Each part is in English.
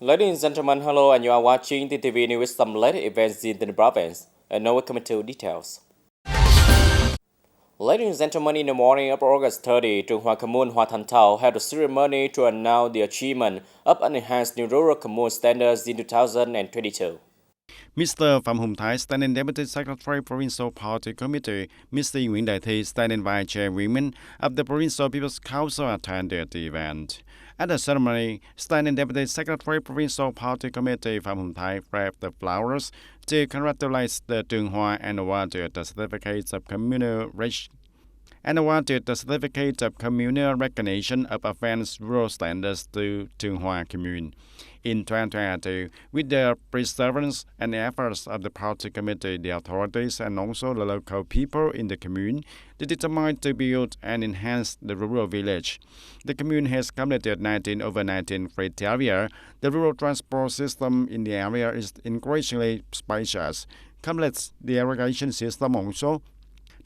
Ladies and gentlemen, hello, and you are watching TTV News with some latest events in the province. And now we come to details. Ladies and gentlemen, in the morning of August 30, Trung Hoa Commune Hoa Thanh Thao held a ceremony to announce the achievement of an enhanced new rural commune standards in 2022. Mr. Phạm Hùng Thái, Standing Deputy Secretary, Provincial Party Committee, Mr. TayNinhTV, Standing Vice Chairwoman of the Provincial People's Council, attended the event. At the ceremony, Standing Deputy Secretary, Provincial Party Committee, Phạm Hùng Thái, waved the flowers to congratulate the Trung Hoa and awarded the certificates of communal recognition of advanced rural standards to Trung Hoa Commune. In 2022, with the perseverance and efforts of the party committee, the authorities, and also the local people in the commune, they determined to build and enhance the rural village. The commune has completed 19/19 criteria. The rural transport system in the area is increasingly spacious. Completes the irrigation system also.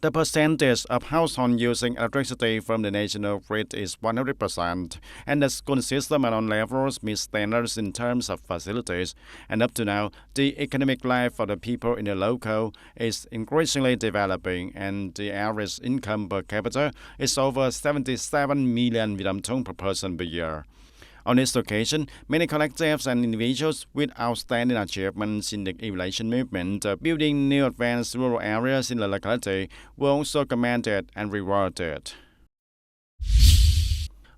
The percentage of households using electricity from the national grid is 100%, and the school system at all levels meets standards in terms of facilities. And up to now, the economic life of the people in the local is increasingly developing, and the average income per capita is over 77 million Vietnam Dong per person per year. On this occasion, many collectives and individuals with outstanding achievements in the evaluation movement building new advanced rural areas in the locality were also commended and rewarded.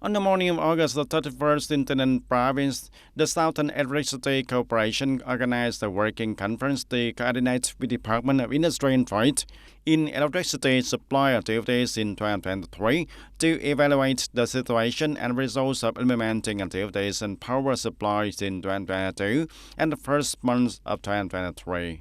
On the morning of August 31st in TayNinhTV province, the Southern Electricity Corporation organized a working conference to coordinate with the Department of Industry and Trade in electricity supply activities in 2023 to evaluate the situation and results of implementing activities and power supplies in 2022 and the first months of 2023.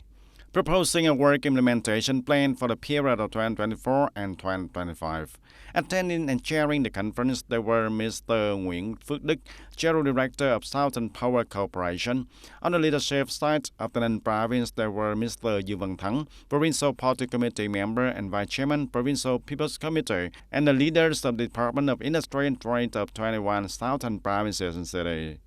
Proposing a work implementation plan for the period of 2024 and 2025. Attending and chairing the conference, there were Mr. Nguyễn Phước Đức, General Director of Southern Power Corporation. On the leadership side of the province, there were Mr. Dương Văn Thắng, Provincial Party Committee member and Vice Chairman, Provincial People's Committee, and the leaders of the Department of Industry and Trade of 21 Southern provinces and cities.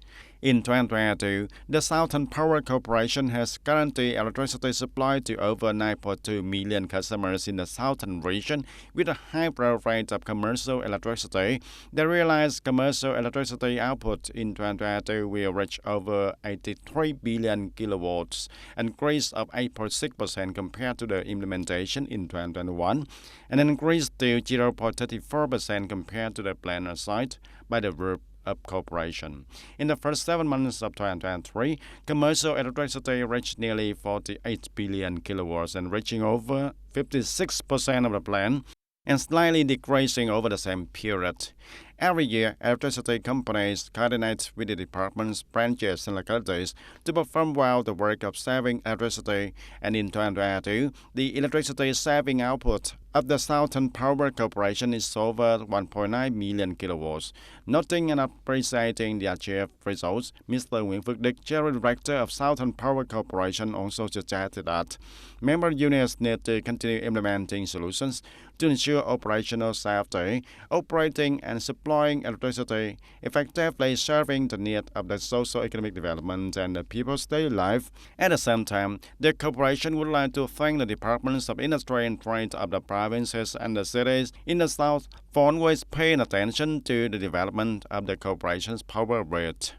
In 2022, the Southern Power Corporation has guaranteed electricity supply to over 9.2 million customers in the southern region with a high growth rate of commercial electricity. The realized commercial electricity output in 2022 will reach over 83 billion kilowatts, an increase of 8.6% compared to the implementation in 2021, and an increase to 0.34% compared to the plan assigned by the group of corporation. In the first 7 months of 2023, commercial electricity reached nearly 48 billion kilowatts and reaching over 56% of the plan and slightly decreasing over the same period. Every year, electricity companies coordinate with the departments, branches, and localities to perform well the work of saving electricity, and in 2022, the electricity saving output of the Southern Power Corporation is over 1.9 million kilowatts. Noting and appreciating the achieved results, Mr. Nguyễn Phước Đức, General Director of Southern Power Corporation, also suggested that member units need to continue implementing solutions to ensure operational safety, operating and supplying electricity, effectively serving the needs of the socio-economic development and the people's daily life. At the same time, the corporation would like to thank the Departments of Industry and Trade of the provinces and the cities in the south for always paying attention to the development of the corporation's power grid.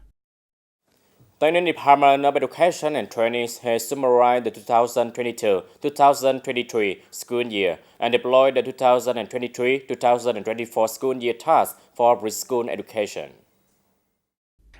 TayNinhTV Department of Education and Training has summarized the 2022-2023 school year and deployed the 2023-2024 school year task for preschool education.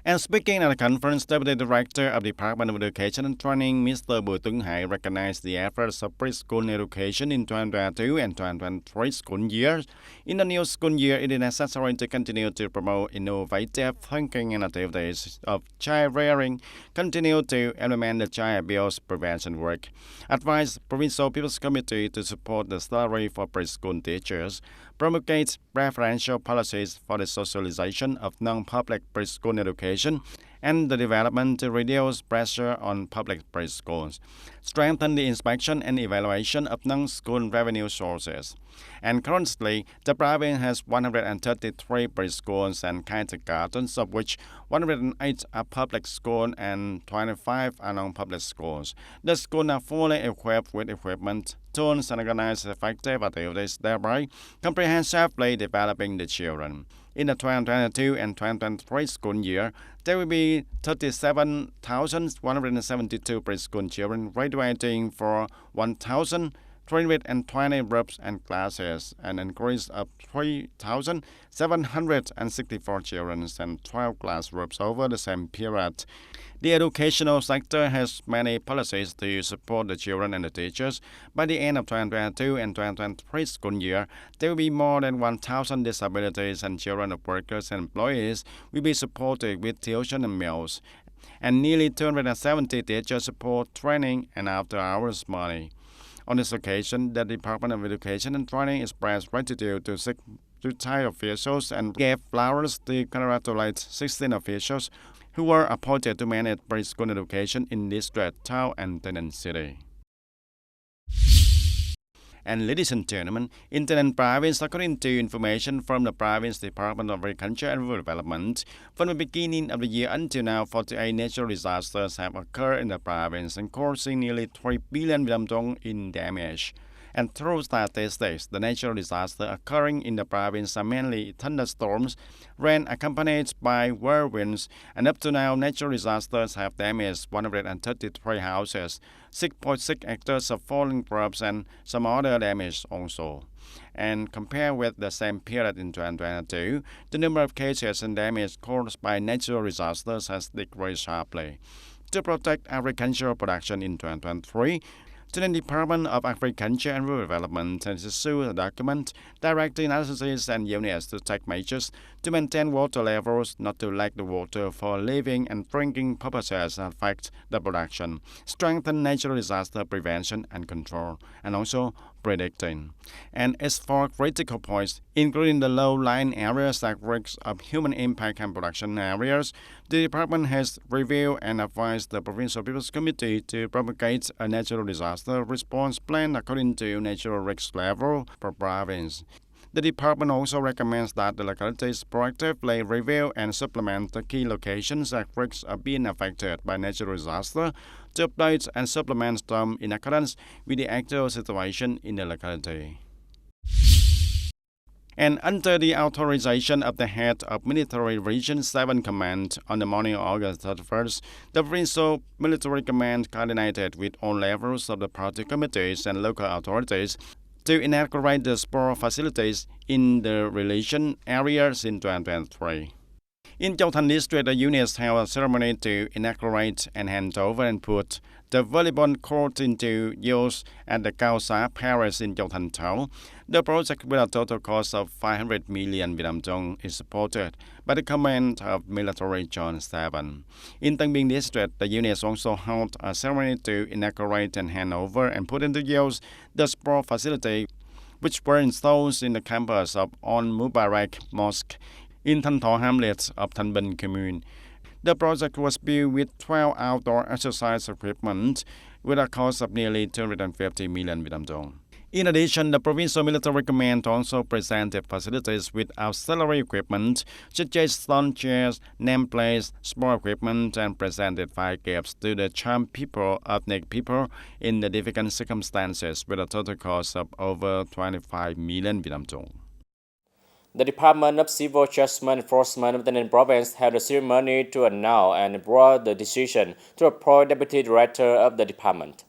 And speaking at the conference, Deputy Director of the Department of Education and Training, Mr. Bùi Tuấn Hải, recognized the efforts of preschool education in 2022 and 2023 school years. In the new school year, it is necessary to continue to promote innovative thinking and activities of child rearing, continue to implement the child abuse prevention work, advise Provincial People's Committee to support the salary for preschool teachers, promulgate preferential policies for the socialization of non-public preschool education, and the development to reduce pressure on public preschools, strengthen the inspection and evaluation of non-school revenue sources. And currently, the province has 133 preschools and kindergartens, of which 108 are public schools and 25 are non-public schools. The schools are fully equipped with equipment, tools, and organized effective activities, thereby comprehensively developing the children. In the 2022 and 2023 school year, there will be 37,172 preschool children graduating for 1,320 groups and classes, an increase of 3,764 children and 12 class groups over the same period. The educational sector has many policies to support the children and the teachers. By the end of 2022 and 2023 school year, there will be more than 1,000 disabilities and children of workers and employees will be supported with tuition and meals, and nearly 270 teacher support training and after-hours money. On this occasion, the Department of Education and Training expressed gratitude to retired officials and gave flowers to congratulate 16 officials who were appointed to manage preschool education in district, town, and TayNinh City. And ladies and gentlemen, in TayNinh Province, according to information from the Province Department of Agriculture and Rural Development, from the beginning of the year until now, 48 natural disasters have occurred in the province and causing nearly 3 billion dong in damage. And through statistics, the natural disasters occurring in the province are mainly thunderstorms, rain accompanied by whirlwinds, and up to now, natural disasters have damaged 133 houses, 6.6 hectares of fallen crops, and some other damage also. And compared with the same period in 2022, the number of cases and damage caused by natural disasters has decreased sharply. To protect agricultural production in 2023, the Department of Agriculture and Rural Development has issued a document directing agencies and units to take measures to maintain water levels, not to lack the water for living and drinking purposes that affect the production, strengthen natural disaster prevention and control, and also predicting. And as for critical points, including the low-lying areas at risk of human impact and production areas, the department has reviewed and advised the Provincial People's Committee to promulgate a natural disaster response plan according to natural risk level per province. The department also recommends that the localities proactively review and supplement the key locations at risk of being affected by natural disaster to update and supplement them in accordance with the actual situation in the locality. And under the authorization of the head of Military Region 7 Command on the morning of August 31st, the Provincial Military Command coordinated with all levels of the party committees and local authorities to inaugurate the sport facilities in the relation areas in 2023. In Châu Thành District, the units held a ceremony to inaugurate and hand over and put the volleyball court into use at the Khao Sa Parish in Châu Thành Town. The project, with a total cost of 500 million Vietnam dong, is supported by the command of Military Zone 7. In Tân Biên District, the units also held a ceremony to inaugurate and hand over and put into use the sport facility, which were installed in the campus of Al Mubarak Mosque in Thanh Thọ hamlet of Thanh Bình Commune. The project was built with 12 outdoor exercise equipment with a cost of nearly 250 million Vietnam dong. In addition, the Provincial Military Command also presented facilities with auxiliary equipment such as stone chairs, nameplates, sport equipment, and presented 5 gifts to the charmed people, ethnic people, in the difficult circumstances with a total cost of over 25 million Vietnam dong. The Department of Civil Judgment Enforcement of the TayNinh Province held a ceremony to announce and brought the decision to appoint Deputy Director of the department.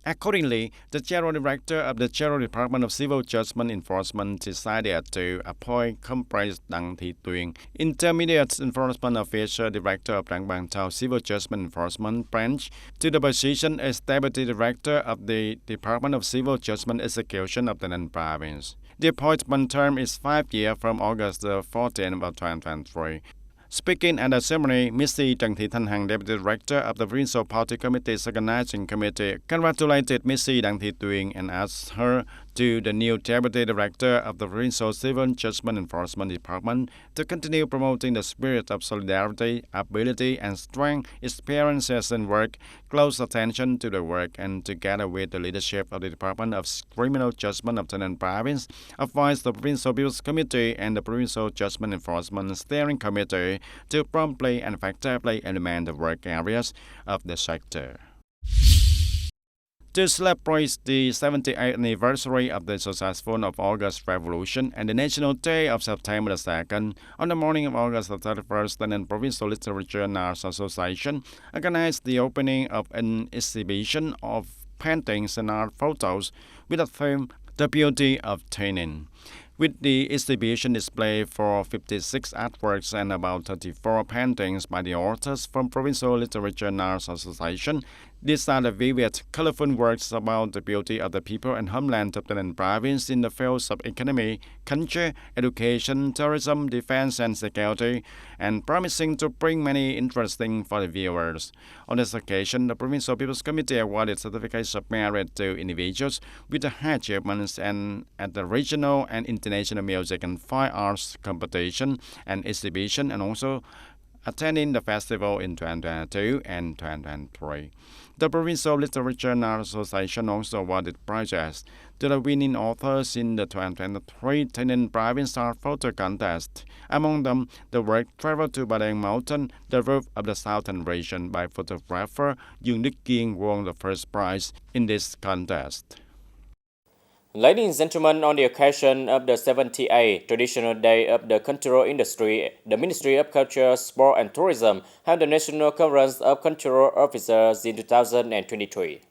Accordingly, the General Director of the General Department of Civil Judgment Enforcement decided to appoint Comrade Đặng Thị Tuyền, Intermediate Enforcement Officer Director of Rang Bang Thao Civil Judgment Enforcement Branch, to the position as Deputy Director of the Department of Civil Judgment Execution of the TayNinh Province. The appointment term is 5 years from August 14 of 2023. Speaking at the ceremony, Mrs. Trần Thị Thanh Hằng, Deputy Director of the Provincial Party Committee's Organizing Committee, congratulated Mrs. Đặng Thị Tuyền and asked her to the new Deputy Director of the Provincial Civil Judgment Enforcement Department to continue promoting the spirit of solidarity, ability, and strength, experiences in work, close attention to the work, and together with the leadership of the Department of Criminal Judgment of TayNinhTV Province, advised the Provincial Appeals Committee and the Provincial Judgment Enforcement Steering Committee to promptly and effectively implement the work areas of the sector. To celebrate the 78th anniversary of the successful of August Revolution and the National Day of September 2nd, on the morning of August 31st, the Provincial Literature and Arts Association organized the opening of an exhibition of paintings and art photos with the theme The Beauty of TayNinhTV. With the exhibition display for 56 artworks and about 34 paintings by the authors from Provincial Literature and Arts Association, these are the vivid, colorful works about the beauty of the people and homeland of TayNinhTV Province in the fields of economy, culture, education, tourism, defense, and security, and promising to bring many interesting for the viewers. On this occasion, the Provincial People's Committee awarded certificates of merit to individuals with the high achievements and at the regional and international music and fine arts competition and exhibition, and also attending the festival in 2022 and 2023. The Provincial Literature and Arts Association also awarded prizes to the winning authors in the 2023 TayNinhTV Province Art Photo Contest. Among them, the work Travel to Badang Mountain, the Roof of the Southern Region by photographer Dương Đức Kiên won the first prize in this contest. Ladies and gentlemen, on the occasion of the 78th Traditional Day of the Cultural Industry, the Ministry of Culture, Sport and Tourism held the National Conference of Cultural Officers in 2023.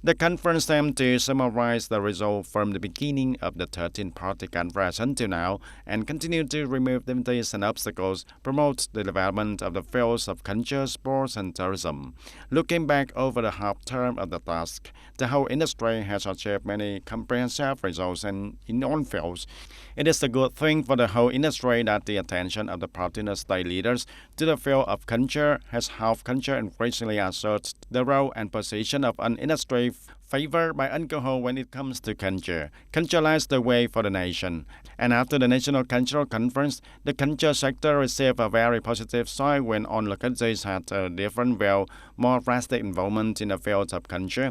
The conference aimed to summarize the results from the beginning of the 13th Party Conference until now and continue to remove limitations and obstacles, promote the development of the fields of culture, sports, and tourism. Looking back over the half term of the task, the whole industry has achieved many comprehensive results in all fields. It is a good thing for the whole industry that the attention of the party and state leaders to the field of culture has helped culture increasingly assert the role and position of an industry favored by alcohol when it comes to culture. Culture lies the way for the nation. And after the National Cultural Conference, the culture sector received a very positive sign when all localities had a different view, more drastic involvement in the field of culture.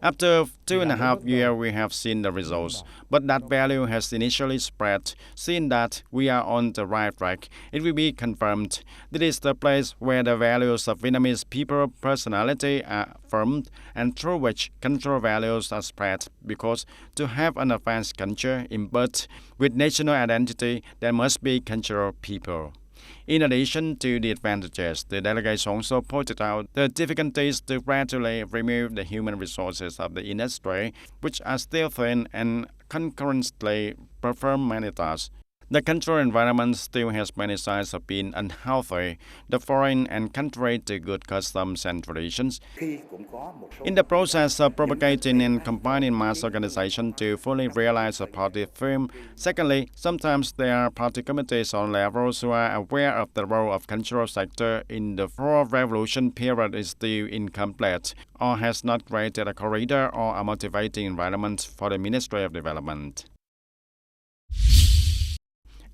After 2.5 years, we have seen the results, but that value has initially spread. Seeing that we are on the right track, it will be confirmed. This is the place where the values of Vietnamese people personality are formed and through which cultural values are spread, because to have an advanced culture imbued with national identity, there must be cultural people. In addition to the advantages, the delegates also pointed out the difficulties to gradually remove the human resources of the industry, which are still thin and concurrently perform many tasks. The cultural environment still has many signs of being unhealthy, the foreign and contrary to good customs and traditions. In the process of propagating and combining mass organization to fully realize a party theme, secondly, sometimes there are party committees on levels who are aware of the role of cultural sector in the revolution period is still incomplete, or has not created a corridor or a motivating environment for the Ministry of Development.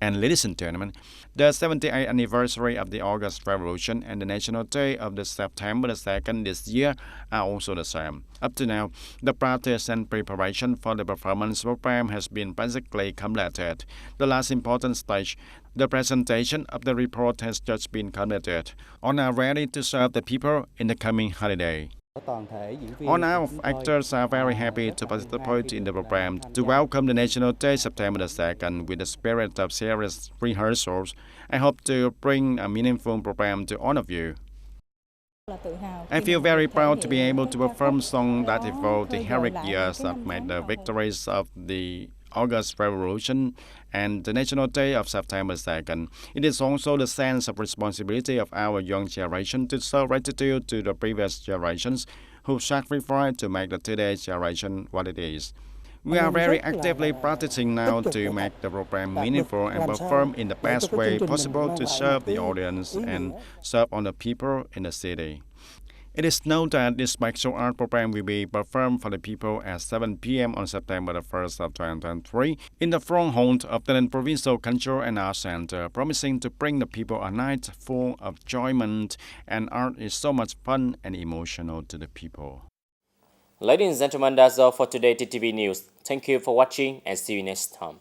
And ladies and gentlemen, the 78th anniversary of the August Revolution and the National Day of the September 2nd this year are also the same. Up to now, the practice and preparation for the performance program has been basically completed. The last important stage, the presentation of the report, has just been completed. All are ready to serve the people in the coming holiday. All our actors are very happy to participate in the program to welcome the National Day September 2nd with the spirit of serious rehearsals. I hope to bring a meaningful program to all of you. I feel very proud to be able to perform songs that evoke the heroic years that made the victories of the August Revolution and the National Day of September 2nd. It is also the sense of responsibility of our young generation to show gratitude to the previous generations who sacrificed to make the today's generation what it is. We are very actively practicing now to make the program meaningful and perform in the best way possible to serve the audience and serve all the people in the city. It is known that this special art program will be performed for the people at 7 p.m. on September the 1st of 2023 in the front hall of the Provincial Cultural and Arts Center, promising to bring the people a night full of enjoyment, and art is so much fun and emotional to the people. Ladies and gentlemen, that's all for today TTV News. Thank you for watching and see you next time.